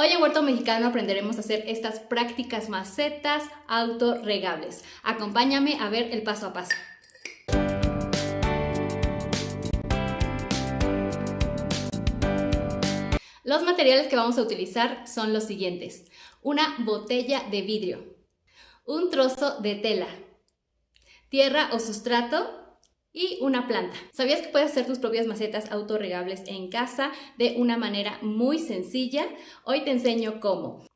Hoy en Huerto Mexicano aprenderemos a hacer estas prácticas macetas autorregables. Acompáñame a ver el paso a paso. Los materiales que vamos a utilizar son los siguientes: una botella de vidrio, un trozo de tela, tierra o sustrato y una planta. ¿Sabías que puedes hacer tus propias macetas autorregables en casa de una manera muy sencilla? Hoy te enseño cómo.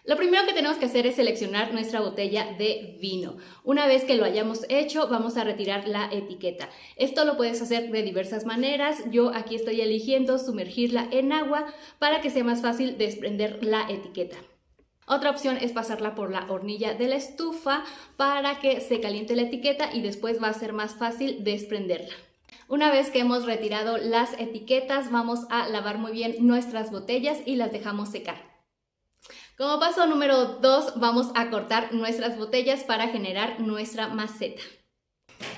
Lo primero que tenemos que hacer es seleccionar nuestra botella de vino. Una vez que lo hayamos hecho, vamos a retirar la etiqueta. Esto lo puedes hacer de diversas maneras. Yo aquí estoy eligiendo sumergirla en agua para que sea más fácil desprender la etiqueta. Otra opción es pasarla por la hornilla de la estufa para que se caliente la etiqueta y después va a ser más fácil desprenderla. Una vez que hemos retirado las etiquetas, vamos a lavar muy bien nuestras botellas y las dejamos secar. Como paso número 2, vamos a cortar nuestras botellas para generar nuestra maceta.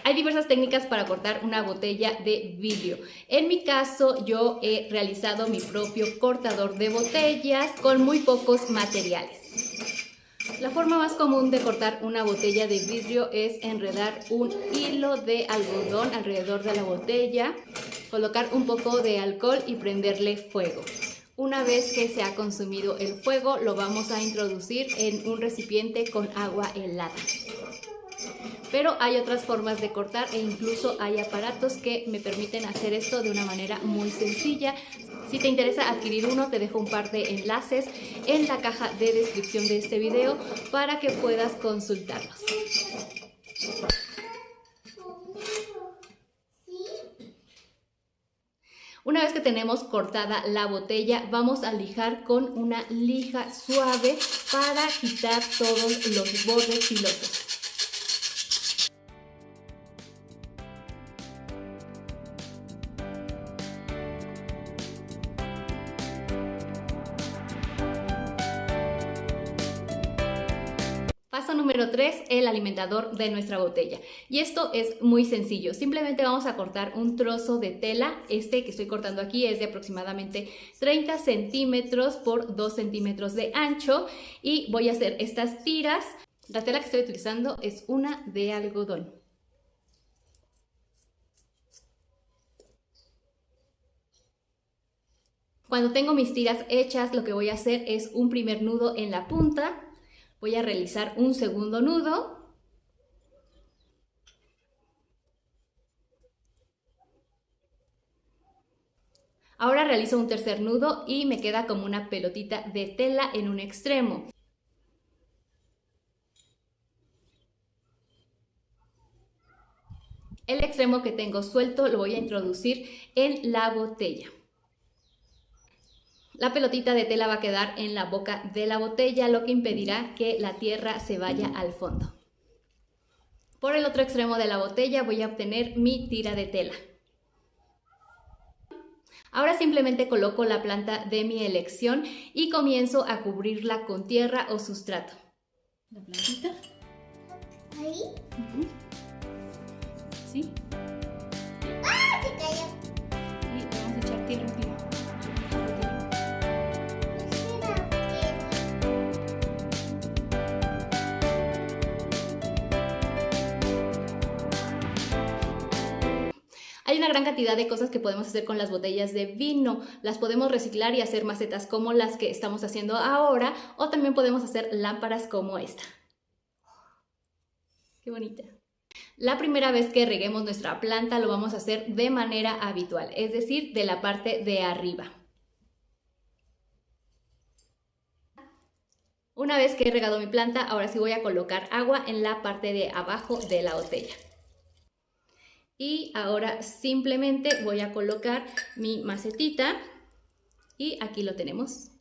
Hay diversas técnicas para cortar una botella de vidrio. En mi caso, yo he realizado mi propio cortador de botellas con muy pocos materiales. La forma más común de cortar una botella de vidrio es enredar un hilo de algodón alrededor de la botella, colocar un poco de alcohol y prenderle fuego. Una vez que se ha consumido el fuego, lo vamos a introducir en un recipiente con agua helada. Pero hay otras formas de cortar e incluso hay aparatos que me permiten hacer esto de una manera muy sencilla. Si te interesa adquirir uno, te dejo un par de enlaces en la caja de descripción de este video para que puedas consultarlos. Una vez que tenemos cortada la botella, vamos a lijar con una lija suave para quitar todos los bordes filosos. Paso número 3, el alimentador de nuestra botella. Y esto es muy sencillo. Simplemente vamos a cortar un trozo de tela. Este que estoy cortando aquí es de aproximadamente 30 centímetros por 2 centímetros de ancho. Y voy a hacer estas tiras. La tela que estoy utilizando es una de algodón. Cuando tengo mis tiras hechas, lo que voy a hacer es un primer nudo en la punta. Voy a realizar un segundo nudo. Ahora realizo un tercer nudo y me queda como una pelotita de tela en un extremo. El extremo que tengo suelto lo voy a introducir en la botella. La pelotita de tela va a quedar en la boca de la botella, lo que impedirá que la tierra se vaya al fondo. Por el otro extremo de la botella voy a obtener mi tira de tela. Ahora simplemente coloco la planta de mi elección y comienzo a cubrirla con tierra o sustrato. La plantita. ¿Ahí? ¿Sí? ¡Ah! Se cayó. Y vamos a echar tierra encima. Hay una gran cantidad de cosas que podemos hacer con las botellas de vino. Las podemos reciclar y hacer macetas como las que estamos haciendo ahora, o también podemos hacer lámparas como esta. ¡Qué bonita! La primera vez que reguemos nuestra planta lo vamos a hacer de manera habitual, es decir, de la parte de arriba. Una vez que he regado mi planta, ahora sí voy a colocar agua en la parte de abajo de la botella. Y ahora simplemente voy a colocar mi macetita y aquí lo tenemos.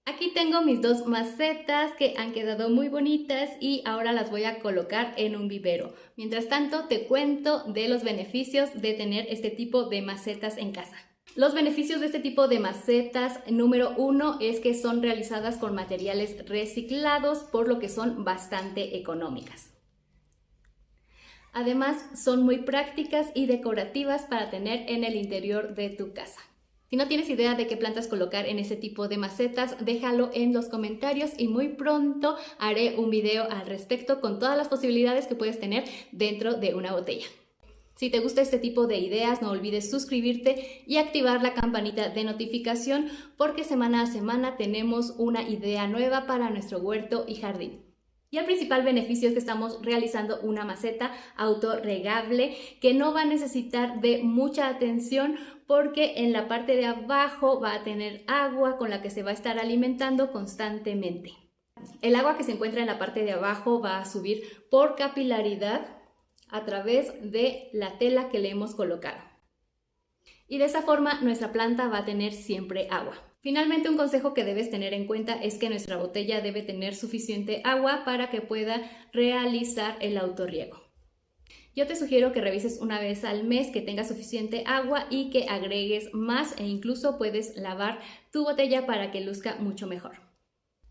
Aquí tengo mis dos macetas que han quedado muy bonitas y ahora las voy a colocar en un vivero. Mientras tanto, te cuento de los beneficios de tener este tipo de macetas en casa. Los beneficios de este tipo de macetas, número 1, es que son realizadas con materiales reciclados, por lo que son bastante económicas. Además, son muy prácticas y decorativas para tener en el interior de tu casa. Si no tienes idea de qué plantas colocar en ese tipo de macetas, déjalo en los comentarios y muy pronto haré un video al respecto con todas las posibilidades que puedes tener dentro de una botella. Si te gusta este tipo de ideas, no olvides suscribirte y activar la campanita de notificación porque semana a semana tenemos una idea nueva para nuestro huerto y jardín. Y el principal beneficio es que estamos realizando una maceta autorregable que no va a necesitar de mucha atención porque en la parte de abajo va a tener agua con la que se va a estar alimentando constantemente. El agua que se encuentra en la parte de abajo va a subir por capilaridad a través de la tela que le hemos colocado. Y de esa forma nuestra planta va a tener siempre agua. Finalmente, un consejo que debes tener en cuenta es que nuestra botella debe tener suficiente agua para que pueda realizar el autorriego. Yo te sugiero que revises una vez al mes que tenga suficiente agua y que agregues más e incluso puedes lavar tu botella para que luzca mucho mejor.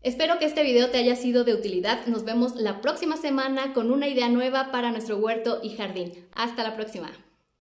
Espero que este video te haya sido de utilidad. Nos vemos la próxima semana con una idea nueva para nuestro huerto y jardín. Hasta la próxima.